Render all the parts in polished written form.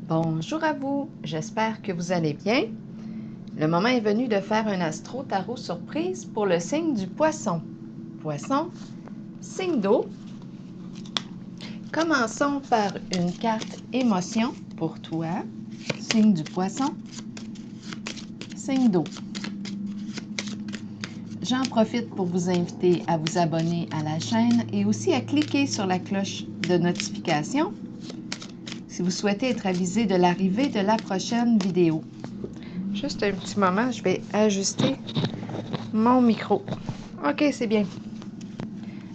Bonjour à vous, j'espère que vous allez bien. Le moment est venu de faire un astro tarot surprise pour le signe du poisson. Poisson, signe d'eau. Commençons par une carte émotion pour toi, signe du poisson, signe d'eau. J'en profite pour vous inviter à vous abonner à la chaîne et aussi à cliquer sur la cloche de notification si vous souhaitez être avisé de l'arrivée de la prochaine vidéo. Juste un petit moment, je vais ajuster mon micro. OK, c'est bien.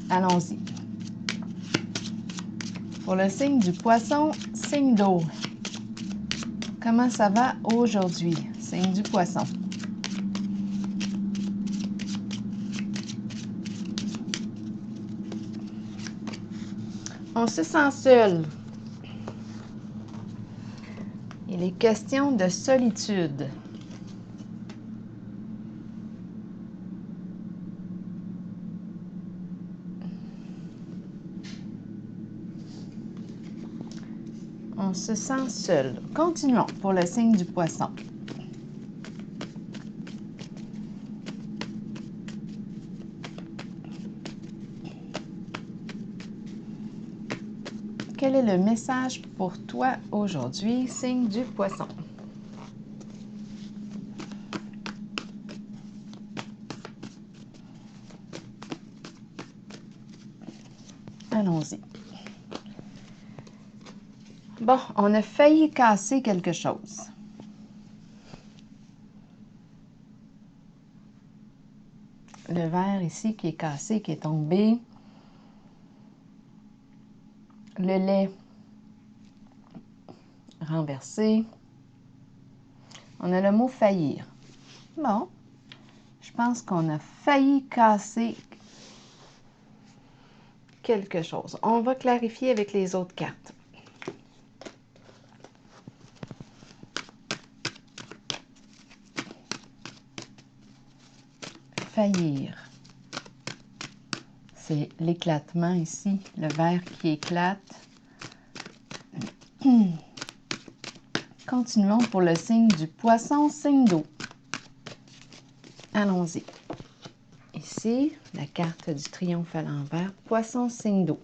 Allons-y. Pour le signe du poisson, signe d'eau. Comment ça va aujourd'hui? Signe du poisson. On se sent seul. Il est question de solitude. On se sent seul. Continuons pour le signe du poisson. Quel est le message pour toi aujourd'hui, signe du poisson? Allons-y. Bon, on a failli casser quelque chose. Le verre ici qui est cassé, qui est tombé. Le lait renversé. On a le mot faillir. Bon, je pense qu'on a failli casser quelque chose. On va clarifier avec les autres cartes. Faillir. C'est l'éclatement ici, le verre qui éclate. Continuons pour le signe du poisson, signe d'eau. Allons-y. Ici, la carte du triomphe à l'envers, poisson, signe d'eau.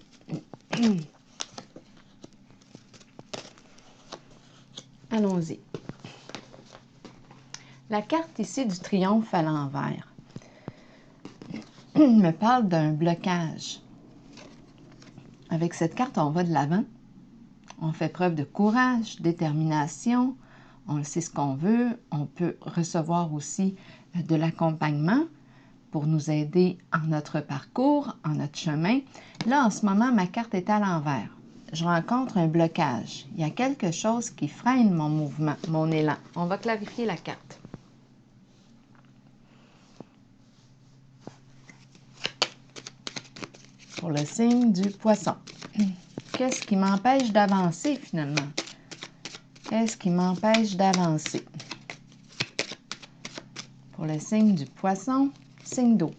Allons-y. La carte ici du triomphe à l'envers me parle d'un blocage. Avec cette carte, on va de l'avant. On fait preuve de courage, détermination. On sait ce qu'on veut. On peut recevoir aussi de l'accompagnement pour nous aider en notre parcours, en notre chemin. Là, en ce moment, ma carte est à l'envers. Je rencontre un blocage. Il y a quelque chose qui freine mon mouvement, mon élan. On va clarifier la carte. Pour le signe du poisson. Qu'est-ce qui m'empêche d'avancer finalement? Qu'est-ce qui m'empêche d'avancer? Pour le signe du poisson, signe d'eau.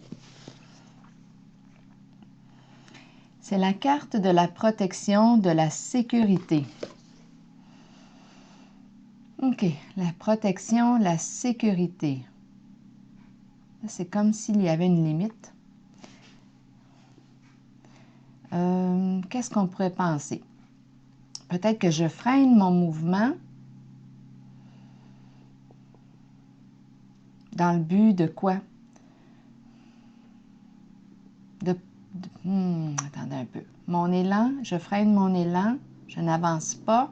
C'est la carte de la protection, de la sécurité. OK, la protection, la sécurité. C'est comme s'il y avait une limite. Qu'est-ce qu'on pourrait penser? Peut-être que je freine mon mouvement dans le but de quoi? Attendez un peu. Mon élan, je freine mon élan, je n'avance pas.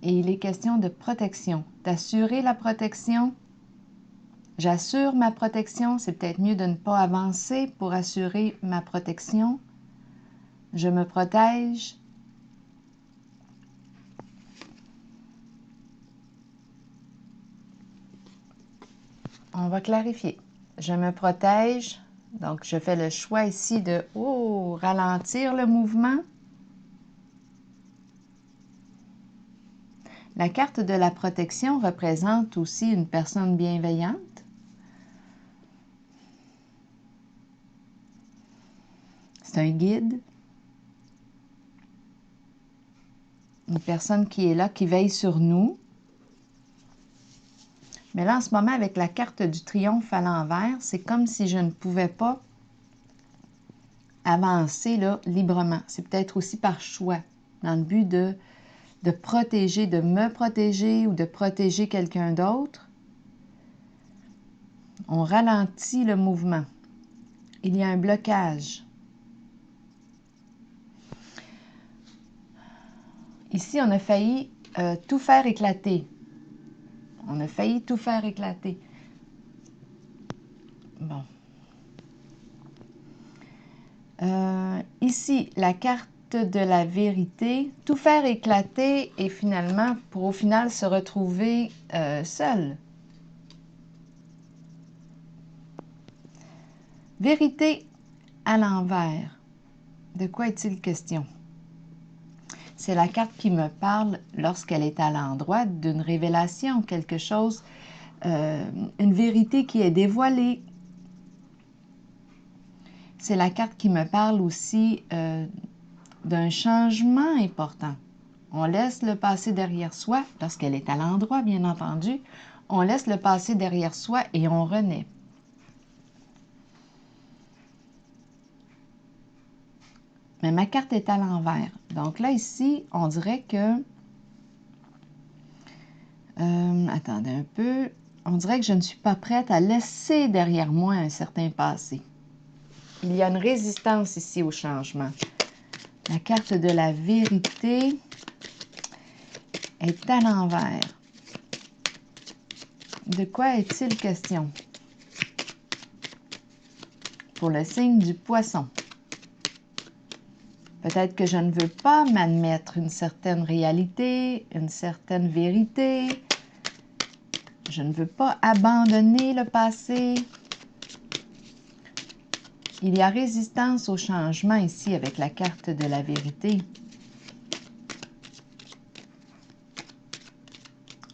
Et il est question de protection, d'assurer la protection. J'assure ma protection, c'est peut-être mieux de ne pas avancer pour assurer ma protection. Je me protège. On va clarifier. Je me protège. Donc, je fais le choix ici de ralentir le mouvement. La carte de la protection représente aussi une personne bienveillante. C'est un guide. Une personne qui est là, qui veille sur nous. Mais là, en ce moment, avec la carte du triomphe à l'envers, c'est comme si je ne pouvais pas avancer là, librement. C'est peut-être aussi par choix, dans le but de protéger, de me protéger ou de protéger quelqu'un d'autre. On ralentit le mouvement. Il y a un blocage. Ici, on a failli tout faire éclater. On a failli tout faire éclater. Bon. Ici, la carte de la vérité. Tout faire éclater et finalement, pour au final se retrouver seul. Vérité à l'envers. De quoi est-il question? C'est la carte qui me parle lorsqu'elle est à l'endroit d'une révélation, quelque chose, une vérité qui est dévoilée. C'est la carte qui me parle aussi d'un changement important. On laisse le passé derrière soi, lorsqu'elle est à l'endroit, bien entendu. On laisse le passé derrière soi et on renaît. Mais ma carte est à l'envers. Donc là, ici, on dirait que... attendez un peu. On dirait que je ne suis pas prête à laisser derrière moi un certain passé. Il y a une résistance ici au changement. La carte de la vérité est à l'envers. De quoi est-il question? Pour le signe du poisson. Peut-être que je ne veux pas m'admettre une certaine réalité, une certaine vérité. Je ne veux pas abandonner le passé. Il y a résistance au changement ici avec la carte de la vérité.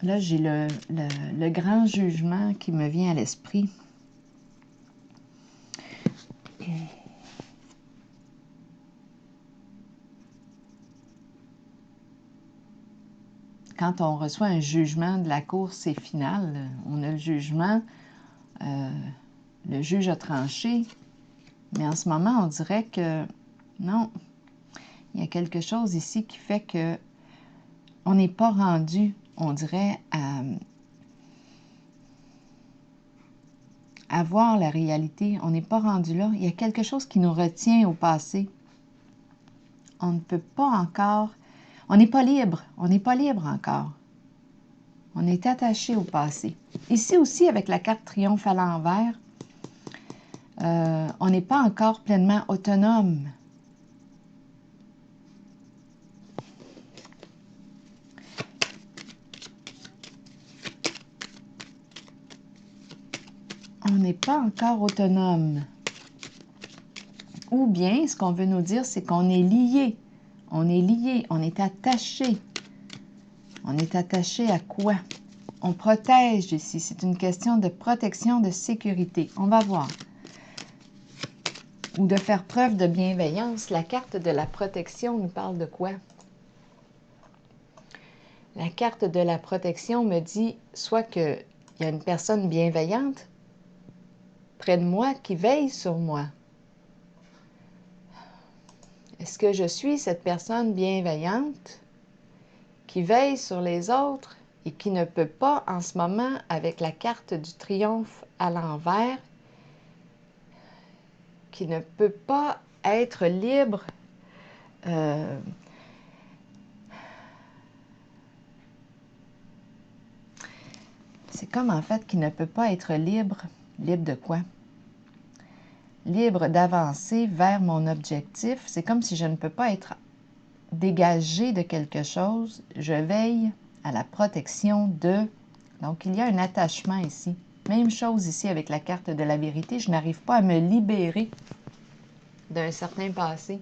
Là, j'ai le grand jugement qui me vient à l'esprit. Quand on reçoit un jugement de la cour, c'est final. On a le jugement, le juge a tranché. Mais en ce moment, on dirait que non, il y a quelque chose ici qui fait que on n'est pas rendu, on dirait, à voir la réalité. On n'est pas rendu là. Il y a quelque chose qui nous retient au passé. On ne peut pas encore... On n'est pas libre. On n'est pas libre encore. On est attaché au passé. Ici aussi, avec la carte triomphe à l'envers, on n'est pas encore pleinement autonome. On n'est pas encore autonome. Ou bien, ce qu'on veut nous dire, c'est qu'on est lié. On est lié, on est attaché. On est attaché à quoi? On protège ici. C'est une question de protection, de sécurité. On va voir. Ou de faire preuve de bienveillance. La carte de la protection nous parle de quoi? La carte de la protection me dit soit qu'il y a une personne bienveillante près de moi qui veille sur moi. Est-ce que je suis cette personne bienveillante qui veille sur les autres et qui ne peut pas, en ce moment, avec la carte du triomphe à l'envers, qui ne peut pas être libre c'est comme, en fait, qui ne peut pas être libre. Libre de quoi? Libre d'avancer vers mon objectif. C'est comme si je ne peux pas être dégagée de quelque chose. Je veille à la protection de... Donc, il y a un attachement ici. Même chose ici avec la carte de la vérité. Je n'arrive pas à me libérer d'un certain passé.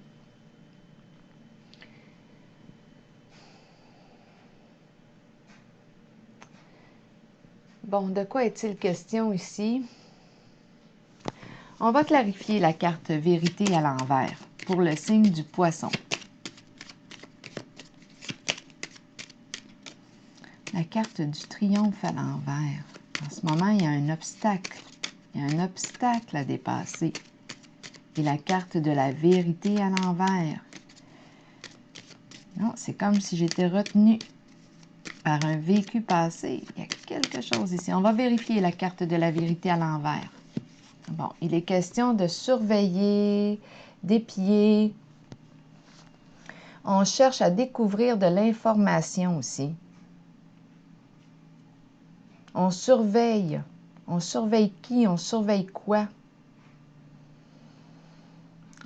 Bon, de quoi est-il question ici? On va clarifier la carte vérité à l'envers pour le signe du poisson. La carte du triomphe à l'envers. En ce moment, il y a un obstacle. Il y a un obstacle à dépasser. Et la carte de la vérité à l'envers. Non, c'est comme si j'étais retenue par un vécu passé. Il y a quelque chose ici. On va vérifier la carte de la vérité à l'envers. Bon, il est question de surveiller, d'épier. On cherche à découvrir de l'information aussi. On surveille. On surveille qui? On surveille quoi?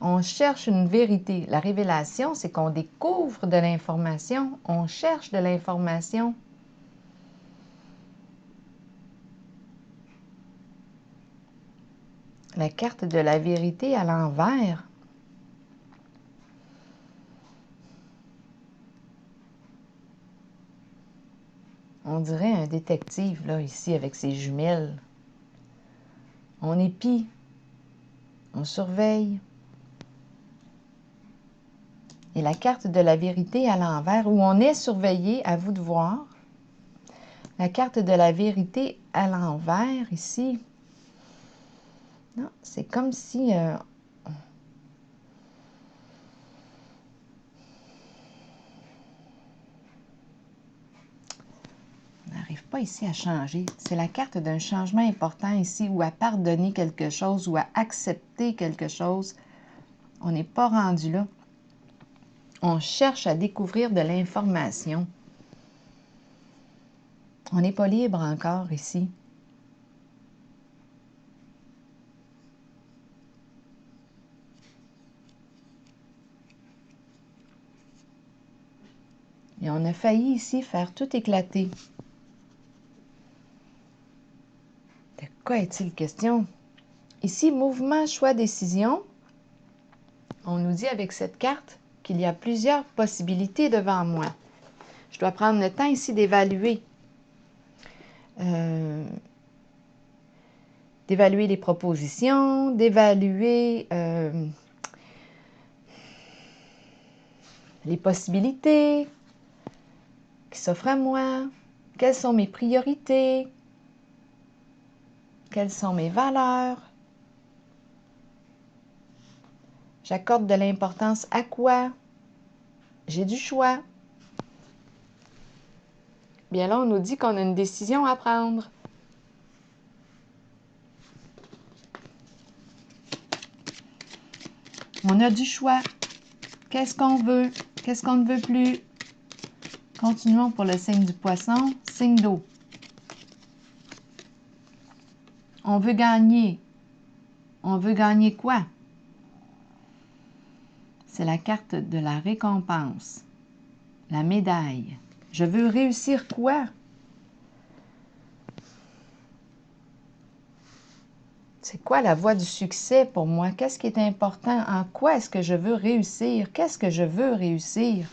On cherche une vérité. La révélation, c'est qu'on découvre de l'information. On cherche de l'information. La carte de la vérité à l'envers. On dirait un détective, là, ici, avec ses jumelles. On épie. On surveille. Et la carte de la vérité à l'envers, où on est surveillé, à vous de voir. La carte de la vérité à l'envers, ici. Non, c'est comme si... on n'arrive pas ici à changer. C'est la carte d'un changement important ici, ou à pardonner quelque chose, ou à accepter quelque chose. On n'est pas rendu là. On cherche à découvrir de l'information. On n'est pas libre encore ici. Et on a failli ici faire tout éclater. De quoi est-il question? Ici, mouvement, choix, décision. On nous dit avec cette carte qu'il y a plusieurs possibilités devant moi. Je dois prendre le temps ici d'évaluer. D'évaluer les propositions, d'évaluer les possibilités qui s'offrent à moi. Quelles sont mes priorités? Quelles sont mes valeurs? J'accorde de l'importance à quoi? J'ai du choix. Bien là, on nous dit qu'on a une décision à prendre. On a du choix. Qu'est-ce qu'on veut? Qu'est-ce qu'on ne veut plus? Continuons pour le signe du poisson, signe d'eau. On veut gagner. On veut gagner quoi? C'est la carte de la récompense, la médaille. Je veux réussir quoi? C'est quoi la voie du succès pour moi? Qu'est-ce qui est important? En quoi est-ce que je veux réussir? Qu'est-ce que je veux réussir?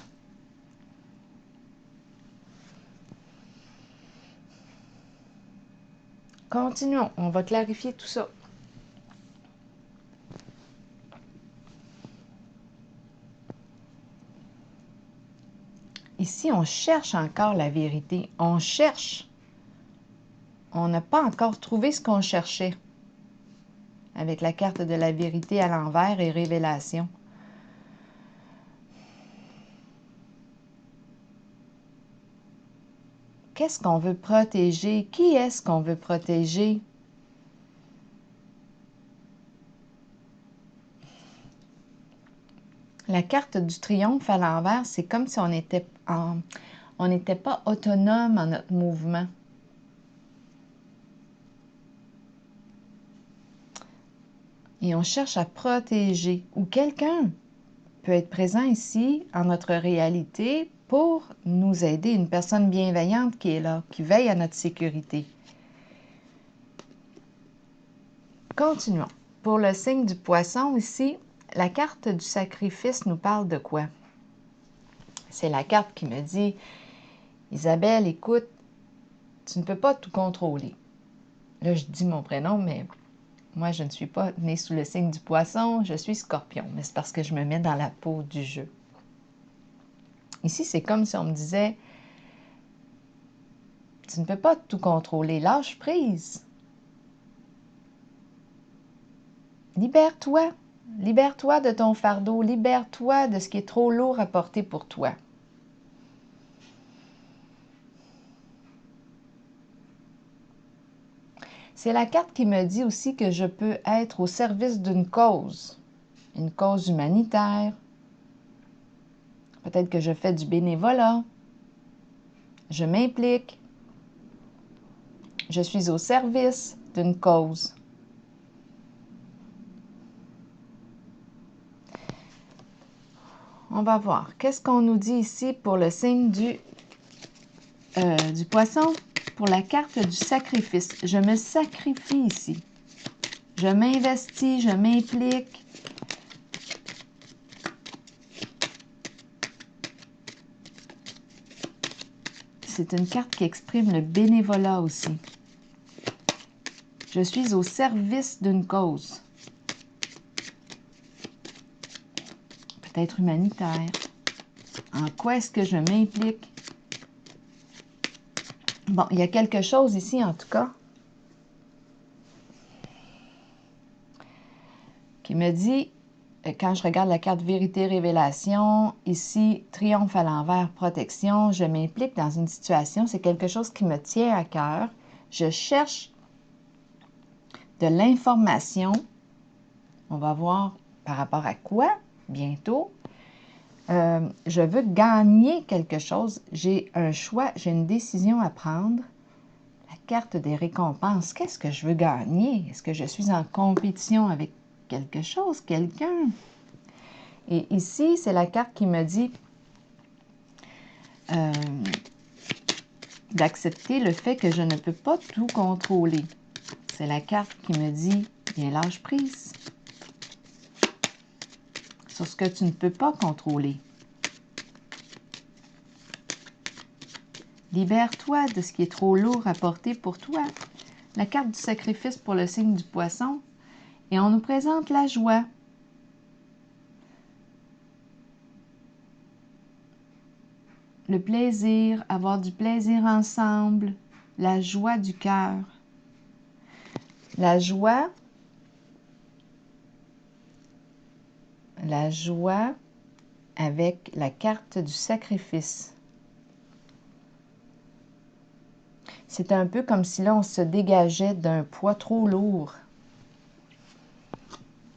Continuons, on va clarifier tout ça. Ici, on cherche encore la vérité. On cherche. On n'a pas encore trouvé ce qu'on cherchait. Avec la carte de la vérité à l'envers et révélation. Qu'est-ce qu'on veut protéger? Qui est-ce qu'on veut protéger? La carte du triomphe à l'envers, c'est comme si on n'était pas autonome en notre mouvement. Et on cherche à protéger. Ou quelqu'un peut être présent ici, en notre réalité, pour nous aider. Une personne bienveillante qui est là, qui veille à notre sécurité. Continuons. Pour le signe du poisson ici, la carte du sacrifice nous parle de quoi? C'est la carte qui me dit, Isabelle, écoute, tu ne peux pas tout contrôler. Là, je dis mon prénom, mais moi, je ne suis pas née sous le signe du poisson, je suis scorpion. Mais c'est parce que je me mets dans la peau du jeu. Ici, c'est comme si on me disait, Tu ne peux pas tout contrôler. Lâche prise. Libère-toi. Libère-toi de ton fardeau. Libère-toi de ce qui est trop lourd à porter pour toi. C'est la carte qui me dit aussi que je peux être au service d'une cause. Une cause humanitaire. Peut-être que je fais du bénévolat. Je m'implique. Je suis au service d'une cause. On va voir. Qu'est-ce qu'on nous dit ici pour le signe du poisson? Pour la carte du sacrifice. Je me sacrifie ici. Je m'investis, je m'implique. C'est une carte qui exprime le bénévolat aussi. Je suis au service d'une cause. Peut-être humanitaire. En quoi est-ce que je m'implique? Bon, il y a quelque chose ici, en tout cas, qui me dit, quand je regarde la carte vérité, révélation, ici, triomphe à l'envers, protection, je m'implique dans une situation, c'est quelque chose qui me tient à cœur. Je cherche de l'information. On va voir par rapport à quoi, bientôt. Je veux gagner quelque chose. J'ai un choix, j'ai une décision à prendre. La carte des récompenses. Qu'est-ce que je veux gagner? Est-ce que je suis en compétition avec quelque chose, quelqu'un? Et ici, c'est la carte qui me dit d'accepter le fait que je ne peux pas tout contrôler. C'est la carte qui me dit, bien lâche prise sur ce que tu ne peux pas contrôler. Libère-toi de ce qui est trop lourd à porter pour toi. La carte du sacrifice pour le signe du poisson. Et on nous présente la joie. Le plaisir, avoir du plaisir ensemble, la joie du cœur. La joie avec la carte du sacrifice. C'est un peu comme si là, on se dégageait d'un poids trop lourd.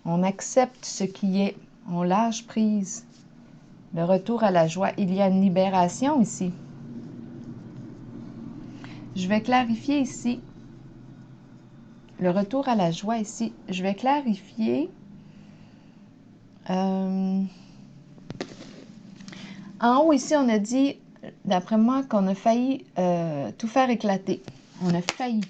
On accepte ce qui est, on lâche prise. Le retour à la joie, il y a une libération ici. Je vais clarifier ici. Le retour à la joie ici, je vais clarifier. En haut ici, on a dit, d'après moi, qu'on a failli tout faire éclater. On a failli.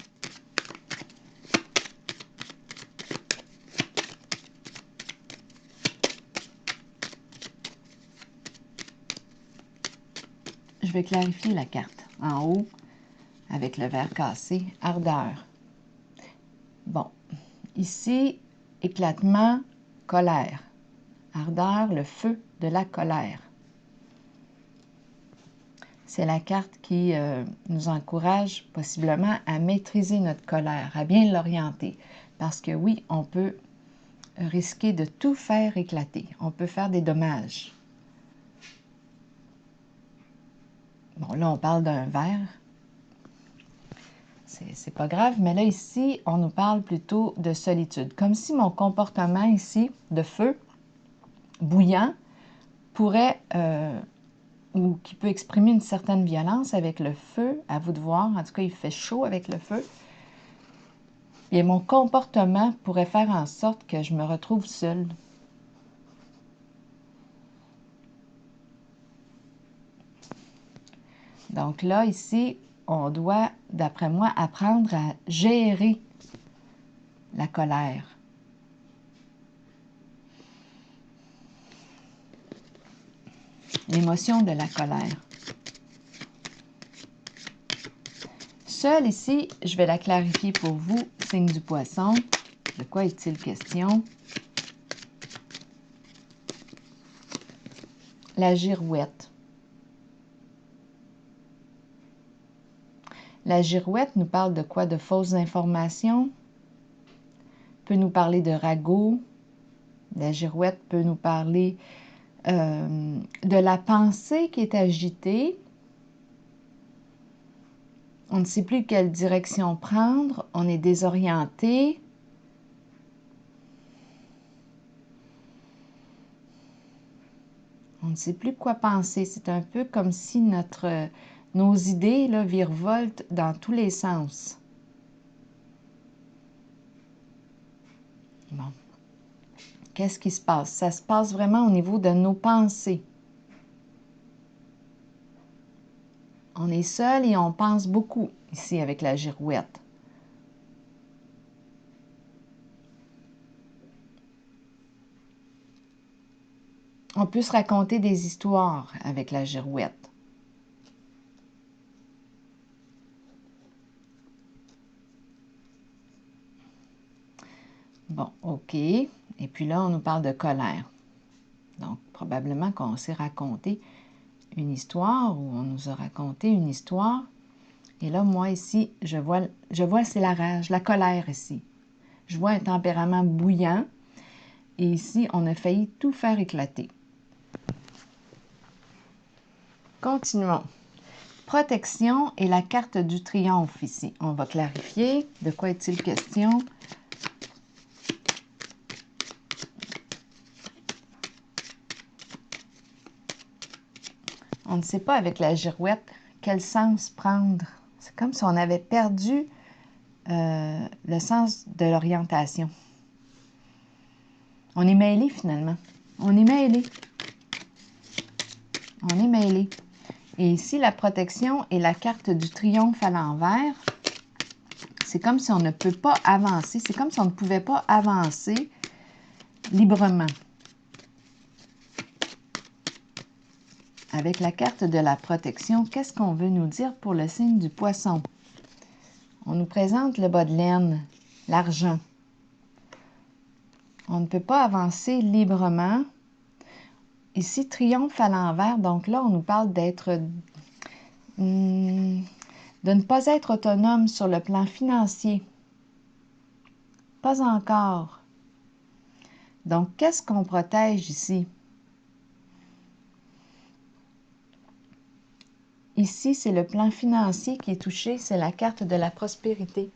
Je vais clarifier la carte. En haut, avec le verre cassé, ardeur. Bon, ici, éclatement, colère. Ardeur, le feu de la colère. C'est la carte qui nous encourage possiblement à maîtriser notre colère, à bien l'orienter. Parce que oui, on peut risquer de tout faire éclater. On peut faire des dommages. Bon, là, on parle d'un verre. C'est pas grave, mais là, ici, on nous parle plutôt de solitude. Comme si mon comportement ici, de feu, bouillant, pourrait, ou qui peut exprimer une certaine violence avec le feu, à vous de voir. En tout cas, il fait chaud avec le feu. Et mon comportement pourrait faire en sorte que je me retrouve seule. Donc là, ici, on doit, d'après moi, apprendre à gérer la colère. L'émotion de la colère. Seule ici, je vais la clarifier pour vous, signe du poisson. De quoi est-il question? La girouette. La girouette nous parle de quoi? De fausses informations. Peut nous parler de ragots. La girouette peut nous parler de la pensée qui est agitée. On ne sait plus quelle direction prendre. On est désorienté. On ne sait plus quoi penser. C'est un peu comme si nos idées là, virevoltent dans tous les sens. Bon. Qu'est-ce qui se passe? Ça se passe vraiment au niveau de nos pensées. On est seul et on pense beaucoup ici avec la girouette. On peut se raconter des histoires avec la girouette. Bon, OK. Et puis là, on nous parle de colère. Donc, probablement qu'on s'est raconté une histoire ou on nous a raconté une histoire. Et là, moi, ici, je vois c'est la rage, la colère ici. Je vois un tempérament bouillant. Et ici, on a failli tout faire éclater. Continuons. Protection et la carte du triomphe ici. On va clarifier. De quoi est-il question? On ne sait pas avec la girouette quel sens prendre. C'est comme si on avait perdu le sens de l'orientation. On est mêlé finalement. On est mêlé. On est mêlé. Et ici, la protection et la carte du triomphe à l'envers, c'est comme si on ne peut pas avancer. C'est comme si on ne pouvait pas avancer librement. Avec la carte de la protection, qu'est-ce qu'on veut nous dire pour le signe du poisson? On nous présente le bas de laine, l'argent. On ne peut pas avancer librement. Ici, triomphe à l'envers. Donc là, on nous parle de ne pas être autonome sur le plan financier. Pas encore. Donc, qu'est-ce qu'on protège ici? Ici, c'est le plan financier qui est touché. C'est la carte de la prospérité.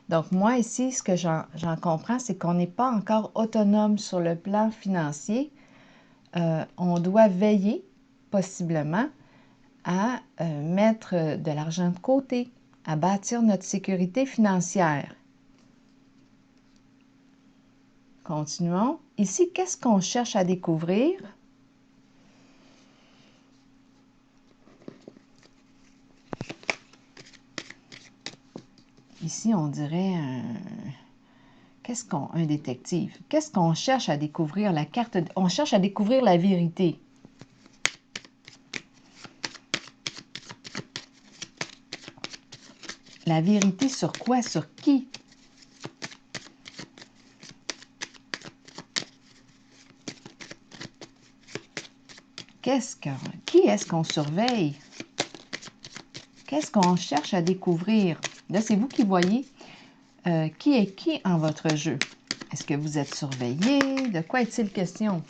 Donc, moi, ici, ce que j'en comprends, c'est qu'on n'est pas encore autonome sur le plan financier. On doit veiller, possiblement, à mettre de l'argent de côté, à bâtir notre sécurité financière. Continuons. Ici, qu'est-ce qu'on cherche à découvrir? Ici, on dirait un détective. Qu'est-ce qu'on cherche à découvrir? On cherche à découvrir la vérité. La vérité sur quoi? Sur qui? Qui est-ce qu'on surveille? Qu'est-ce qu'on cherche à découvrir? Là, c'est vous qui voyez qui est qui en votre jeu. Est-ce que vous êtes surveillé? De quoi est-il question?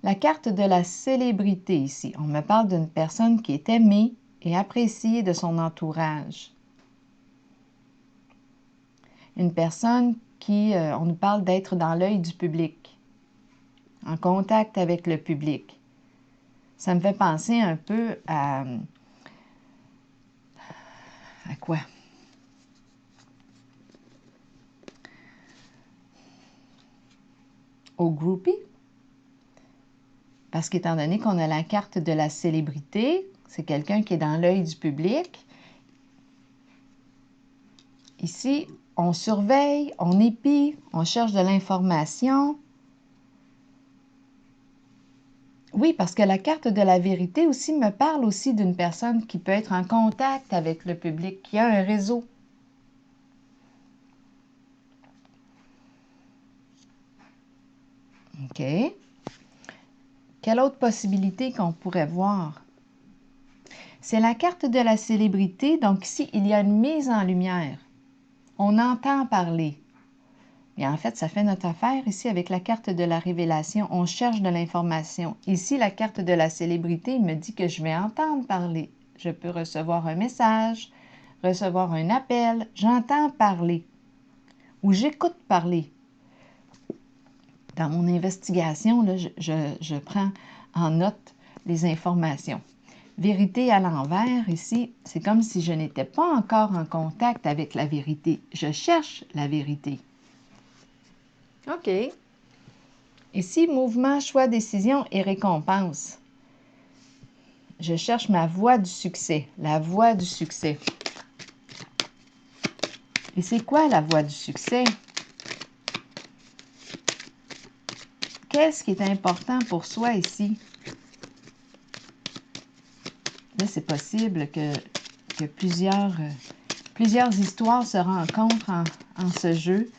La carte de la célébrité ici. On me parle d'une personne qui est aimée et appréciée de son entourage. Une personne qui, on nous parle d'être dans l'œil du public, en contact avec le public. Ça me fait penser un peu à quoi? Au groupie. Parce qu'étant donné qu'on a la carte de la célébrité, c'est quelqu'un qui est dans l'œil du public. Ici, on surveille, on épie, on cherche de l'information. Oui, parce que la carte de la vérité aussi me parle aussi d'une personne qui peut être en contact avec le public, qui a un réseau. OK. Quelle autre possibilité qu'on pourrait voir? C'est la carte de la célébrité. Donc ici, il y a une mise en lumière. On entend parler. Et en fait, ça fait notre affaire ici avec la carte de la révélation. On cherche de l'information. Ici, la carte de la célébrité me dit que je vais entendre parler. Je peux recevoir un message, recevoir un appel. J'entends parler ou j'écoute parler. Dans mon investigation, là, je prends en note les informations. Vérité à l'envers, ici, c'est comme si je n'étais pas encore en contact avec la vérité. Je cherche la vérité. OK. Ici, mouvement, choix, décision et récompense. Je cherche ma voie du succès, la voie du succès. Et c'est quoi la voie du succès? Qu'est-ce qui est important pour soi ici? Là, c'est possible que plusieurs histoires se rencontrent en ce jeu.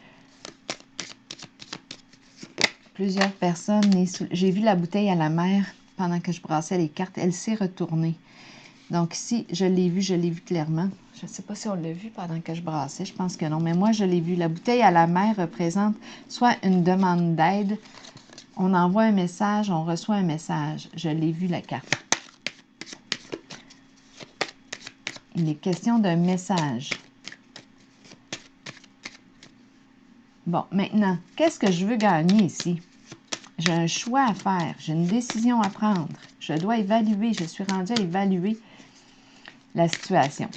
Plusieurs personnes. J'ai vu la bouteille à la mer pendant que je brassais les cartes. Elle s'est retournée. Donc ici, je l'ai vu clairement. Je ne sais pas si on l'a vu pendant que je brassais. Je pense que non. Mais moi, je l'ai vu. La bouteille à la mer représente soit une demande d'aide. On envoie un message, on reçoit un message. Je l'ai vu, la carte. Il est question d'un message. Bon, maintenant, qu'est-ce que je veux gagner ici? J'ai un choix à faire, j'ai une décision à prendre. Je dois évaluer, je suis rendue à évaluer la situation.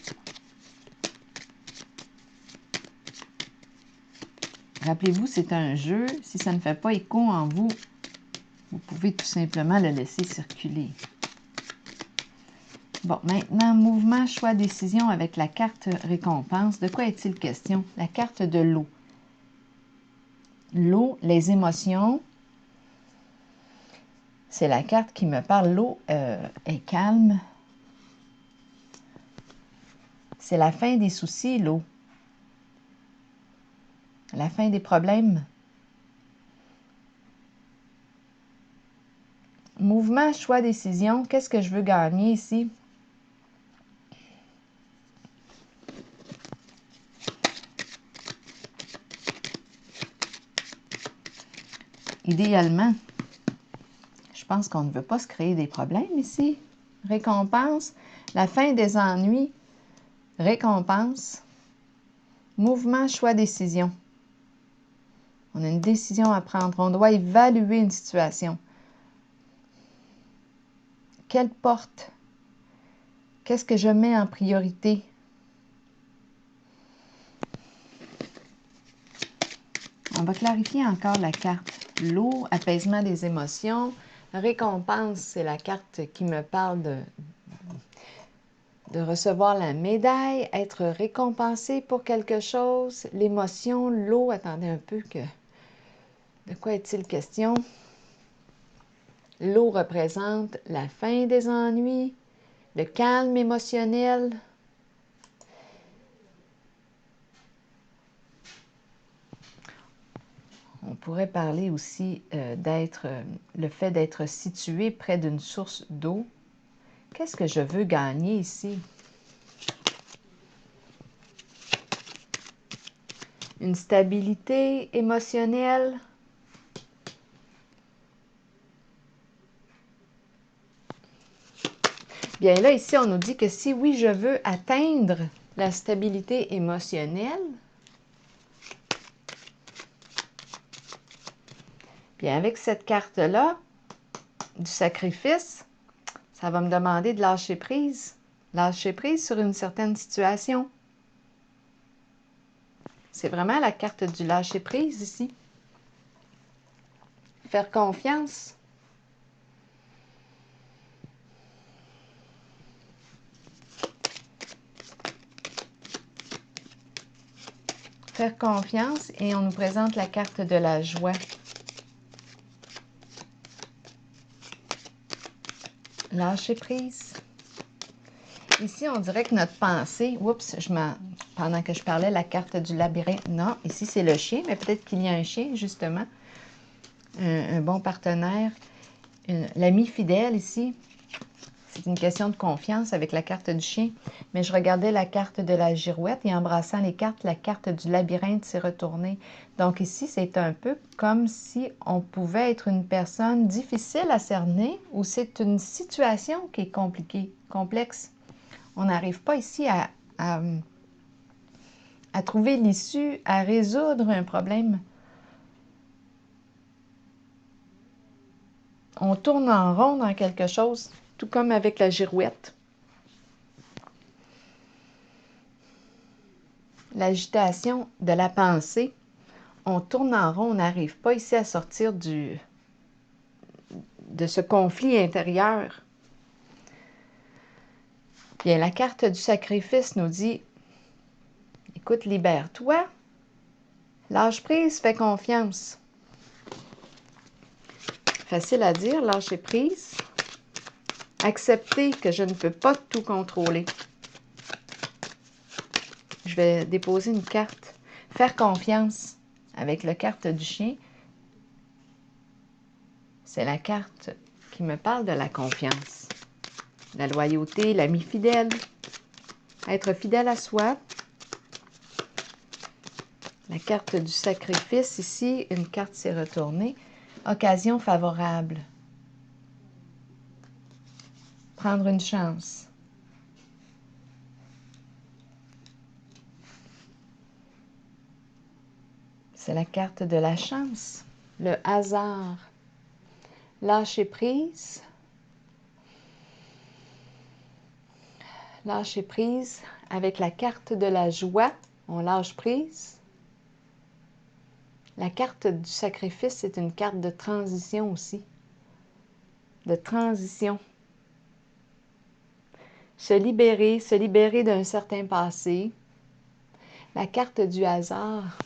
Rappelez-vous, c'est un jeu. Si ça ne fait pas écho en vous, vous pouvez tout simplement le laisser circuler. Bon, maintenant, mouvement, choix, décision avec la carte récompense. De quoi est-il question? La carte de l'eau. L'eau, les émotions. C'est la carte qui me parle. L'eau est calme. C'est la fin des soucis, l'eau. La fin des problèmes. Mouvement, choix, décision. Qu'est-ce que je veux gagner ici? Idéalement, je pense qu'on ne veut pas se créer des problèmes ici. Récompense, la fin des ennuis. Récompense, mouvement, choix, décision. On a une décision à prendre. On doit évaluer une situation. Quelle porte? Qu'est-ce que je mets en priorité? On va clarifier encore la carte. L'eau, apaisement des émotions. Récompense, c'est la carte qui me parle de recevoir la médaille, être récompensé pour quelque chose. L'émotion, l'eau, attendez un peu que... De quoi est-il question? L'eau représente la fin des ennuis, le calme émotionnel. On pourrait parler aussi le fait d'être situé près d'une source d'eau. Qu'est-ce que je veux gagner ici? Une stabilité émotionnelle. Bien là, ici, on nous dit que si oui, je veux atteindre la stabilité émotionnelle, bien avec cette carte-là, du sacrifice, ça va me demander de lâcher prise. Lâcher prise sur une certaine situation. C'est vraiment la carte du lâcher prise ici. Faire confiance. Faire confiance et on nous présente la carte de la joie. Lâcher prise. Ici, on dirait que notre pensée... Oups, pendant que je parlais, la carte du labyrinthe. Non, ici, c'est le chien, mais peut-être qu'il y a un chien, justement. Un bon partenaire. l'ami fidèle ici. C'est une question de confiance avec la carte du chien. Mais je regardais la carte de la girouette et embrassant les cartes, la carte du labyrinthe s'est retournée. Donc ici, c'est un peu comme si on pouvait être une personne difficile à cerner ou c'est une situation qui est compliquée, complexe. On n'arrive pas ici à trouver l'issue, à résoudre un problème. On tourne en rond dans quelque chose, tout comme avec la girouette. L'agitation de la pensée, on tourne en rond, on n'arrive pas ici à sortir de ce conflit intérieur. Bien, la carte du sacrifice nous dit, écoute, libère-toi, lâche prise, fais confiance. Facile à dire, lâcher prise. Accepter que je ne peux pas tout contrôler. Je vais déposer une carte. Faire confiance avec la carte du chien. C'est la carte qui me parle de la confiance. La loyauté, l'ami fidèle. Être fidèle à soi. La carte du sacrifice ici, une carte s'est retournée. Occasion favorable. Prendre une chance. C'est la carte de la chance, le hasard. Lâcher prise. Lâcher prise avec la carte de la joie. On lâche prise. La carte du sacrifice, c'est une carte de transition aussi. De transition. Se libérer d'un certain passé. La carte du hasard.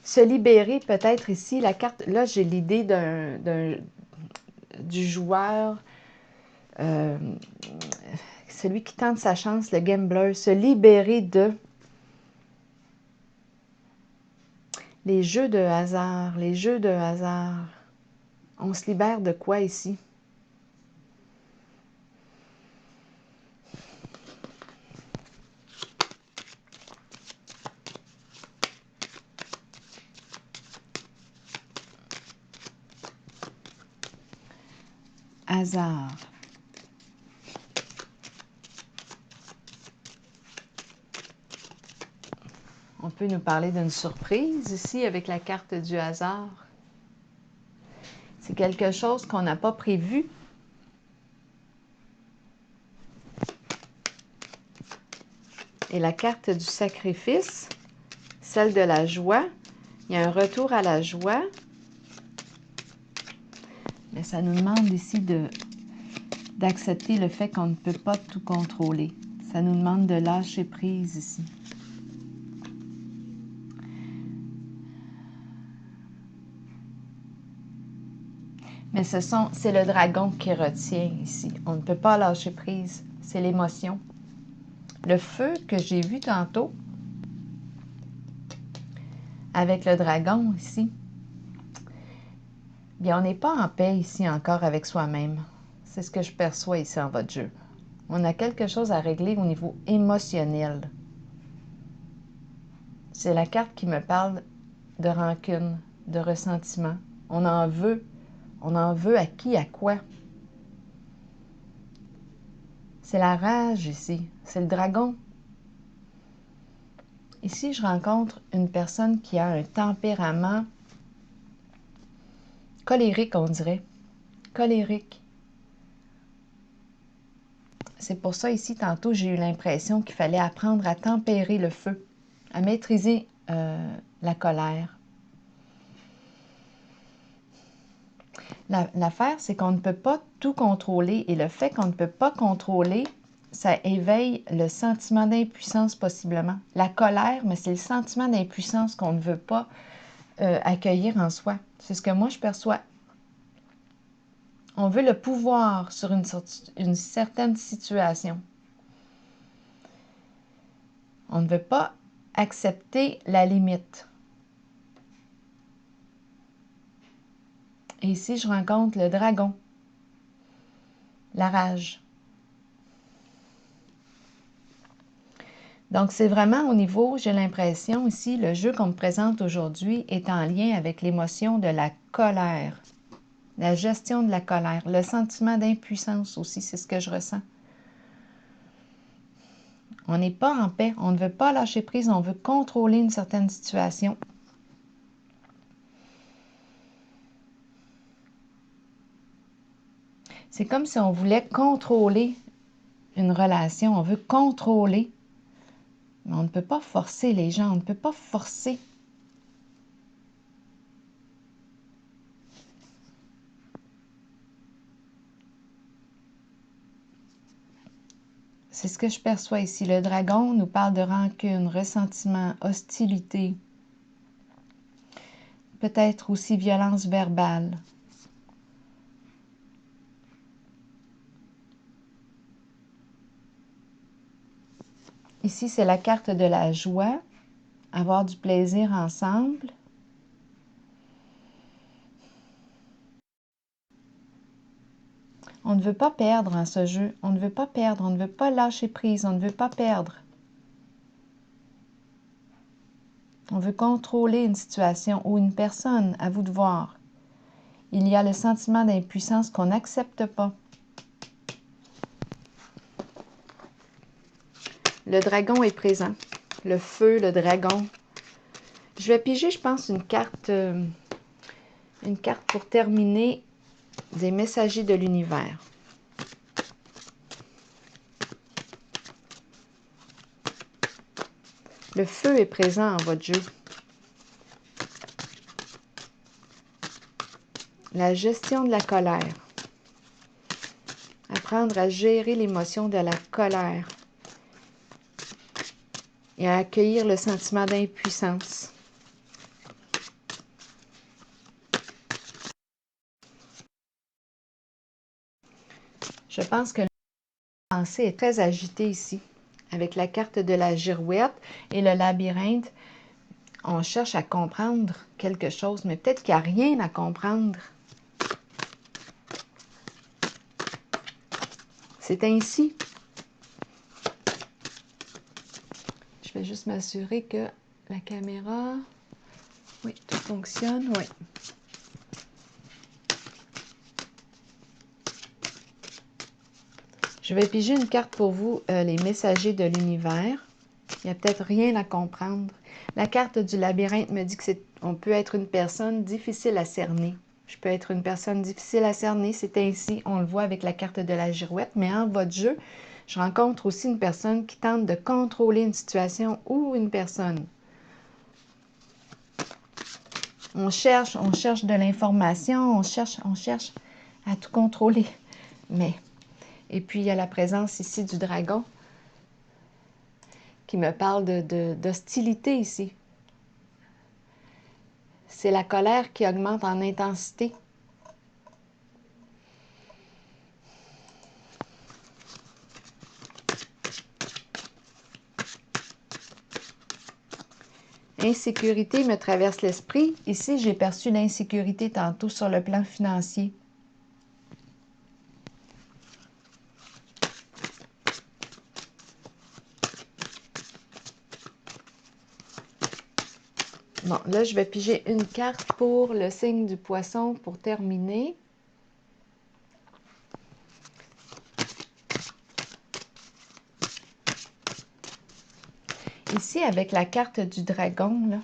Se libérer peut-être ici, la carte, là j'ai l'idée du joueur, celui qui tente sa chance, le gambler, se libérer de les jeux de hasard, les jeux de hasard. On se libère de quoi ici? Hasard. On peut nous parler d'une surprise ici avec la carte du hasard. C'est quelque chose qu'on n'a pas prévu. Et la carte du sacrifice, celle de la joie, il y a un retour à la joie. Mais ça nous demande ici d'accepter le fait qu'on ne peut pas tout contrôler. Ça nous demande de lâcher prise ici. Mais c'est le dragon qui retient ici. On ne peut pas lâcher prise. C'est l'émotion. Le feu que j'ai vu tantôt, avec le dragon ici, bien, on n'est pas en paix ici encore avec soi-même. C'est ce que je perçois ici en votre jeu. On a quelque chose à régler au niveau émotionnel. C'est la carte qui me parle de rancune, de ressentiment. On en veut. On en veut à qui, à quoi? C'est la rage ici. C'est le dragon. Ici, je rencontre une personne qui a un tempérament colérique, on dirait. Colérique. C'est pour ça, ici, tantôt, j'ai eu l'impression qu'il fallait apprendre à tempérer le feu, à maîtriser la colère. L'affaire, c'est qu'on ne peut pas tout contrôler et le fait qu'on ne peut pas contrôler, ça éveille le sentiment d'impuissance possiblement. La colère, mais c'est le sentiment d'impuissance qu'on ne veut pas accueillir en soi. C'est ce que moi je perçois. On veut le pouvoir sur une certaine situation. On ne veut pas accepter la limite. Et ici, je rencontre le dragon, la rage. Donc, c'est vraiment au niveau, j'ai l'impression ici, le jeu qu'on me présente aujourd'hui est en lien avec l'émotion de la colère, la gestion de la colère, le sentiment d'impuissance aussi, c'est ce que je ressens. On n'est pas en paix, on ne veut pas lâcher prise, on veut contrôler une certaine situation. C'est comme si on voulait contrôler une relation, on veut contrôler. Mais on ne peut pas forcer les gens, on ne peut pas forcer. C'est ce que je perçois ici. Le dragon nous parle de rancune, ressentiment, hostilité, peut-être aussi violence verbale. Ici, c'est la carte de la joie, avoir du plaisir ensemble. On ne veut pas perdre en ce jeu, on ne veut pas perdre, on ne veut pas lâcher prise, on ne veut pas perdre. On veut contrôler une situation ou une personne, à vous de voir. Il y a le sentiment d'impuissance qu'on n'accepte pas. Le dragon est présent. Le feu, le dragon. Je vais piger, je pense, une carte pour terminer des messagers de l'univers. Le feu est présent en votre jeu. La gestion de la colère. Apprendre à gérer l'émotion de la colère. Et à accueillir le sentiment d'impuissance. Je pense que la pensée est très agitée ici. Avec la carte de la girouette et le labyrinthe, on cherche à comprendre quelque chose, mais peut-être qu'il n'y a rien à comprendre. C'est ainsi. Je vais juste m'assurer que la caméra... Oui, tout fonctionne, oui. Je vais piger une carte pour vous, les messagers de l'univers. Il n'y a peut-être rien à comprendre. La carte du labyrinthe me dit que on peut être une personne difficile à cerner. Je peux être une personne difficile à cerner, c'est ainsi, on le voit avec la carte de la girouette, mais en votre jeu, je rencontre aussi une personne qui tente de contrôler une situation ou une personne. On cherche de l'information, on cherche à tout contrôler. Mais, et puis il y a la présence ici du dragon qui me parle d'hostilité ici. C'est la colère qui augmente en intensité. Insécurité me traverse l'esprit. Ici, j'ai perçu l'insécurité tantôt sur le plan financier. Bon, là, je vais piger une carte pour le signe du poisson pour terminer. Ici, avec la carte du dragon,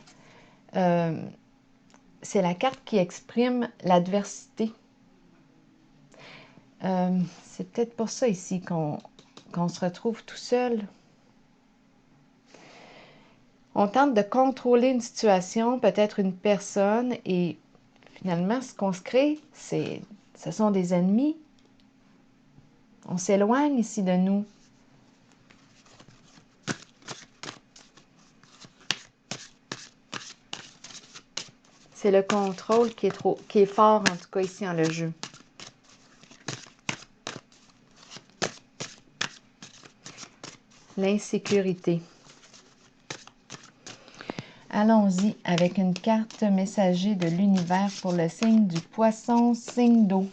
c'est la carte qui exprime l'adversité. C'est peut-être pour ça ici qu'on se retrouve tout seul. On tente de contrôler une situation, peut-être une personne, et finalement, ce qu'on se crée, ce sont des ennemis. On s'éloigne ici de nous. C'est le contrôle qui est fort, en tout cas ici en le jeu. L'insécurité. Allons-y avec une carte messager de l'univers pour le signe du Poisson, signe d'eau.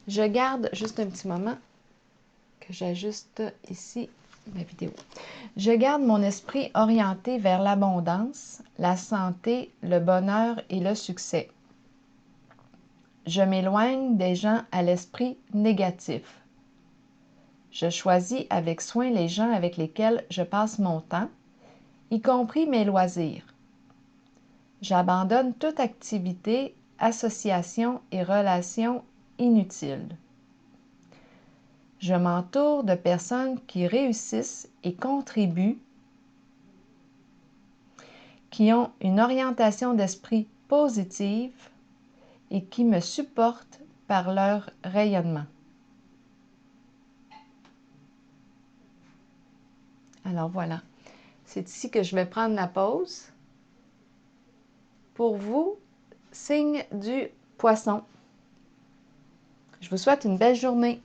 Je garde juste un petit moment que j'ajuste ici ma vidéo. Je garde mon esprit orienté vers l'abondance, la santé, le bonheur et le succès. Je m'éloigne des gens à l'esprit négatif. Je choisis avec soin les gens avec lesquels je passe mon temps, y compris mes loisirs. J'abandonne toute activité, association et relation inutiles. Je m'entoure de personnes qui réussissent et contribuent, qui ont une orientation d'esprit positive et qui me supportent par leur rayonnement. Alors voilà, c'est ici que je vais prendre la pause. Pour vous, signe du Poisson. Je vous souhaite une belle journée.